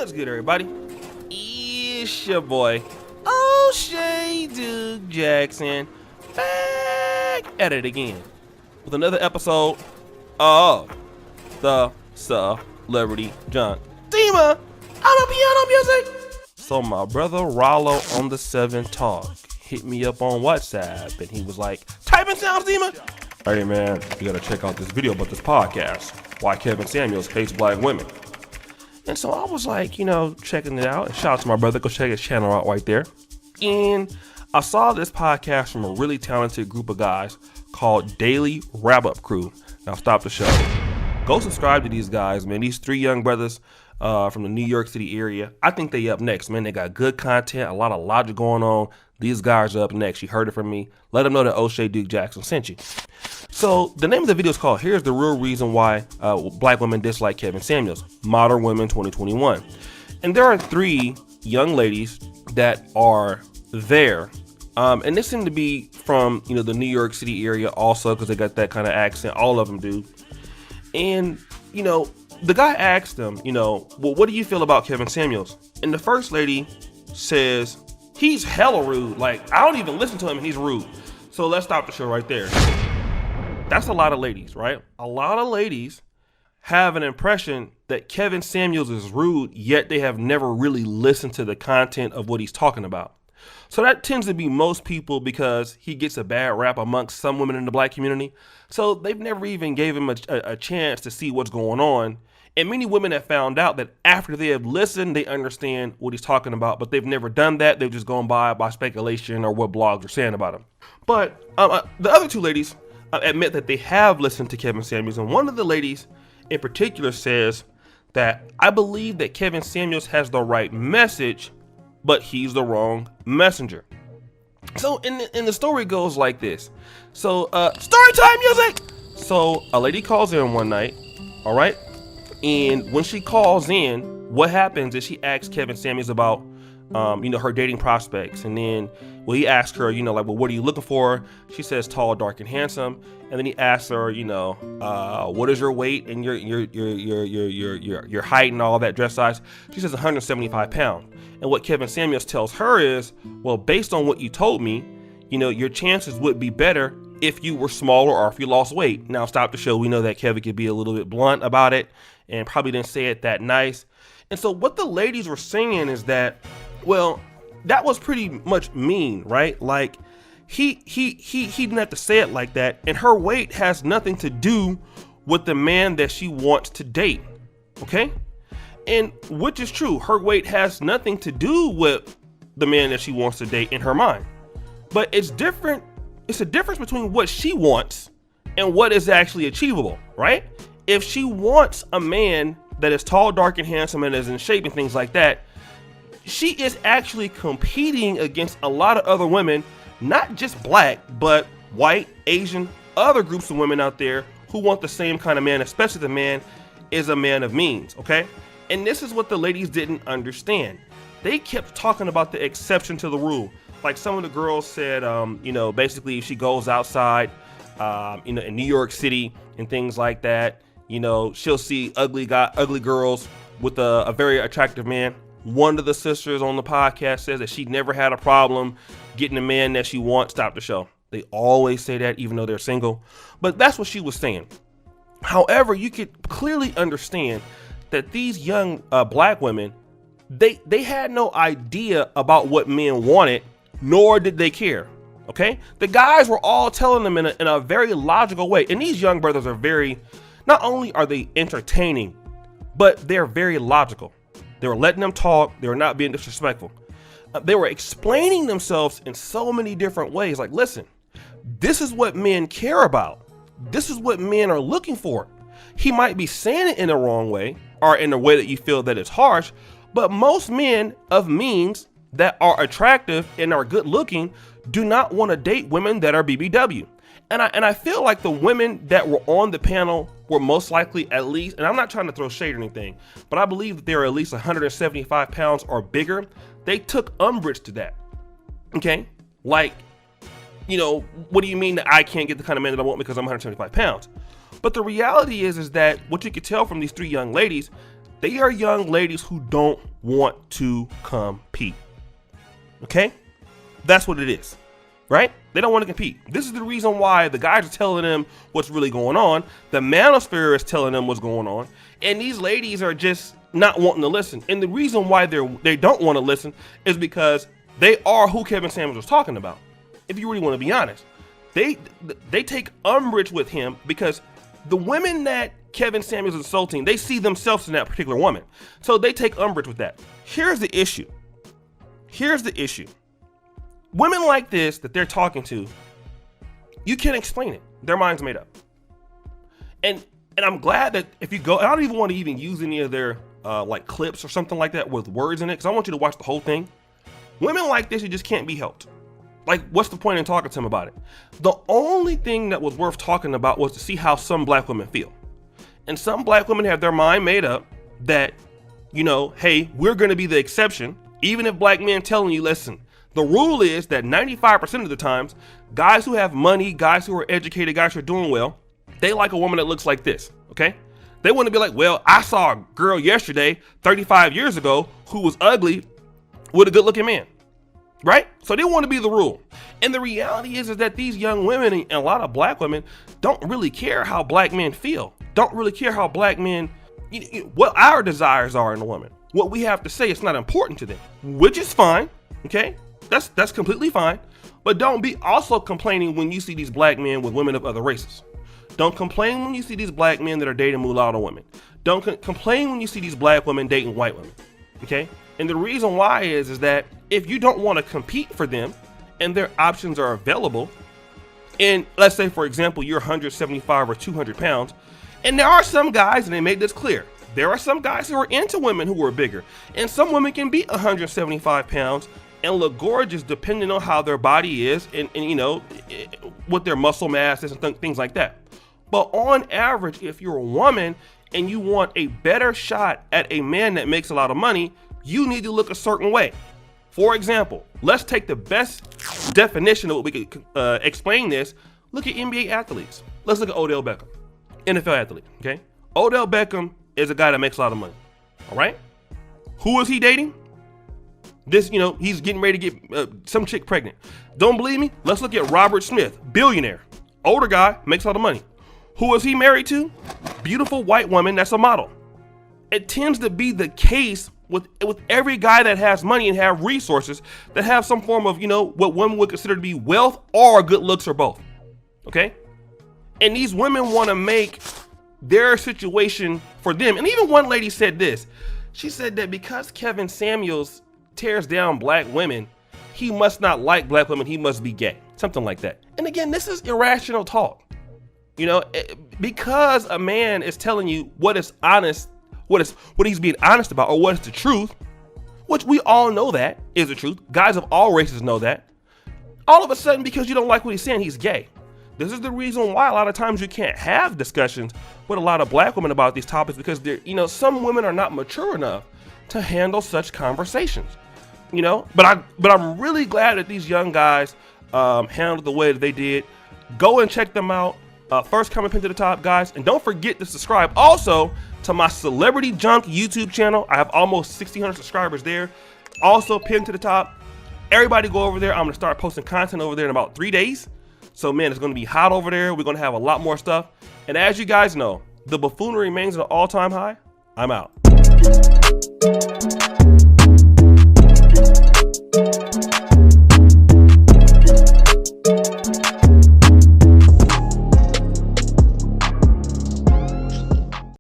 What's good, everybody? It's your boy, O'Shea Duke Jackson, back at it again with another episode of the Celebrity Junk. Dima, I'm a piano music. So my brother Rollo on the 7 Talk hit me up on WhatsApp and he was like, typing sounds, Dima. Hey man, you gotta check out this video about this podcast, Why Kevin Samuels Hates Black Women. And so I was like, checking it out. Shout out to my brother, go check his channel out right there. And I saw this podcast from a really talented group of guys called Daily Wrap Up Crew. Now stop the show. Go subscribe to these guys, man. These 3 young brothers from the New York City area. I think they up next, man. They got good content, a lot of logic going on. These guys are up next. You heard it from me. Let them know that O'Shea Duke Jackson sent you. So the name of the video is called Here's the Real Reason Why Black Women Dislike Kevin Samuels, Modern Women 2021. And there are 3 young ladies that are there. And they seem to be from, the New York City area also because they got that kind of accent. All of them do. And, the guy asked them, well, what do you feel about Kevin Samuels? And the first lady says, he's hella rude. Like, I don't even listen to him and he's rude. So let's stop the show right there. That's a lot of ladies, right? A lot of ladies have an impression that Kevin Samuels is rude, yet they have never really listened to the content of what he's talking about. So that tends to be most people because he gets a bad rap amongst some women in the black community. So they've never even gave him a chance to see what's going on. And many women have found out that after they have listened, they understand what he's talking about, but they've never done that. They've just gone by speculation or what blogs are saying about him. But the other 2 ladies admit that they have listened to Kevin Samuels. And one of the ladies in particular says that I believe that Kevin Samuels has the right message, but he's the wrong messenger. So in the story goes like this. So story time music. So a lady calls in one night, all right? And when she calls in, what happens is she asks Kevin Samuels about her dating prospects. And then he asks her, what are you looking for? She says tall, dark, and handsome. And then he asks her, what is your weight and your height and all that, dress size? She says 175 pounds. And what Kevin Samuels tells her is, well, based on what you told me, your chances would be better if you were smaller or if you lost weight. Now stop the show. We know that Kevin could be a little bit blunt about it and probably didn't say it that nice. And so what the ladies were saying is that, well, that was pretty much mean, right? Like he didn't have to say it like that. And her weight has nothing to do with the man that she wants to date. Okay. And which is true. Her weight has nothing to do with the man that she wants to date in her mind. But it's different. It's a difference between what she wants and what is actually achievable, right? If she wants a man that is tall, dark, and handsome and is in shape and things like that, she is actually competing against a lot of other women, not just black, but white, Asian, other groups of women out there who want the same kind of man, especially the man is a man of means, okay? And this is what the ladies didn't understand. They kept talking about the exception to the rule. Like some of the girls said, basically if she goes outside, in New York City and things like that, she'll see ugly girls with a very attractive man. One of the sisters on the podcast says that she never had a problem getting a man that she wants. Stop the show. They always say that even though they're single, but that's what she was saying. However, you could clearly understand that these young black women, they had no idea about what men wanted, nor did they care. Okay, the guys were all telling them in a very logical way. And these young brothers are not only are they entertaining, but they're very logical. They were letting them talk. They were not being disrespectful. They were explaining themselves in so many different ways. Like, listen, this is what men care about. This is what men are looking for. He might be saying it in the wrong way or in a way that you feel that it's harsh, but most men of means that are attractive and are good looking do not want to date women that are BBW. And I feel like the women that were on the panel were most likely at least, and I'm not trying to throw shade or anything, but I believe that they are at least 175 pounds or bigger. They took umbrage to that. Okay. Like, what do you mean that I can't get the kind of man that I want because I'm 175 pounds? But the reality is that what you could tell from these 3 young ladies, They are young ladies who don't want to compete. Okay? That's what it is, right? They don't want to compete. This is the reason why the guys are telling them what's really going on. The manosphere is telling them what's going on. And these ladies are just not wanting to listen. And the reason why they don't want to listen is because they are who Kevin Samuels was talking about. If you really want to be honest, they take umbrage with him because the women that Kevin Samuels is insulting, they see themselves in that particular woman. So they take umbrage with that. Here's the issue. Women like this that they're talking to, you can't explain it. Their mind's made up. And I'm glad that if you go, I don't even want to even use any of their like clips or something like that with words in it, because I want you to watch the whole thing. Women like this, you just can't be helped. Like, what's the point in talking to them about it? The only thing that was worth talking about was to see how some black women feel. And some black women have their mind made up that, you know, hey, we're going to be the exception. Even if black men telling you, listen, the rule is that 95% of the times, guys who have money, guys who are educated, guys who are doing well, they like a woman that looks like this, okay? They want to be like, well, I saw a girl yesterday, 35 years ago, who was ugly with a good looking man. Right? So they want to be the rule. And the reality is that these young women and a lot of black women don't really care how black men feel. Don't really care how black men, what our desires are in a woman. What we have to say is not important to them, which is fine. Okay? That's completely fine. But don't be also complaining when you see these black men with women of other races. Don't complain when you see these black men that are dating mulatto women. Don't complain when you see these black women dating white women. Okay? And the reason why is that if you don't want to compete for them and their options are available, and let's say, for example, you're 175 or 200 pounds, and there are some guys, and they made this clear, there are some guys who are into women who are bigger, and some women can be 175 pounds and look gorgeous depending on how their body is and you know, what their muscle mass is and things like that. But on average, if you're a woman and you want a better shot at a man that makes a lot of money, you need to look a certain way. For example, let's take the best definition of what we could explain this. Look at NBA athletes. Let's look at Odell Beckham, NFL athlete, okay? Odell Beckham is a guy that makes a lot of money, all right? Who is he dating? This, you know, he's getting ready to get some chick pregnant. Don't believe me? Let's look at Robert Smith, billionaire, older guy, makes a lot of money. Who is he married to? Beautiful white woman that's a model. It tends to be the case with every guy that has money and have resources that have some form of, you know, what women would consider to be wealth or good looks or both. Okay? And these women want to make their situation for them. And even one lady said this. She said that because Kevin Samuels tears down black women, he must not like black women. He must be gay. Something like that. And again, this is irrational talk. You know, because a man is telling you what is honest, what he's being honest about, or what is the truth, which we all know that is the truth. Guys of all races know that. All of a sudden, because you don't like what he's saying, he's gay. This is the reason why a lot of times you can't have discussions with a lot of black women about these topics, because they're, you know, some women are not mature enough to handle such conversations. You know, but I'm really glad that these young guys handled the way that they did. Go and check them out. First comment pinned to the top, guys, and don't forget to subscribe also to my Celebrity Junk YouTube channel. I have almost 1,600 subscribers there. Also pinned to the top. Everybody go over there. I'm gonna start posting content over there in about 3 days. So man, it's gonna be hot over there. We're gonna have a lot more stuff. And as you guys know, the buffoonery remains at an all-time high. I'm out.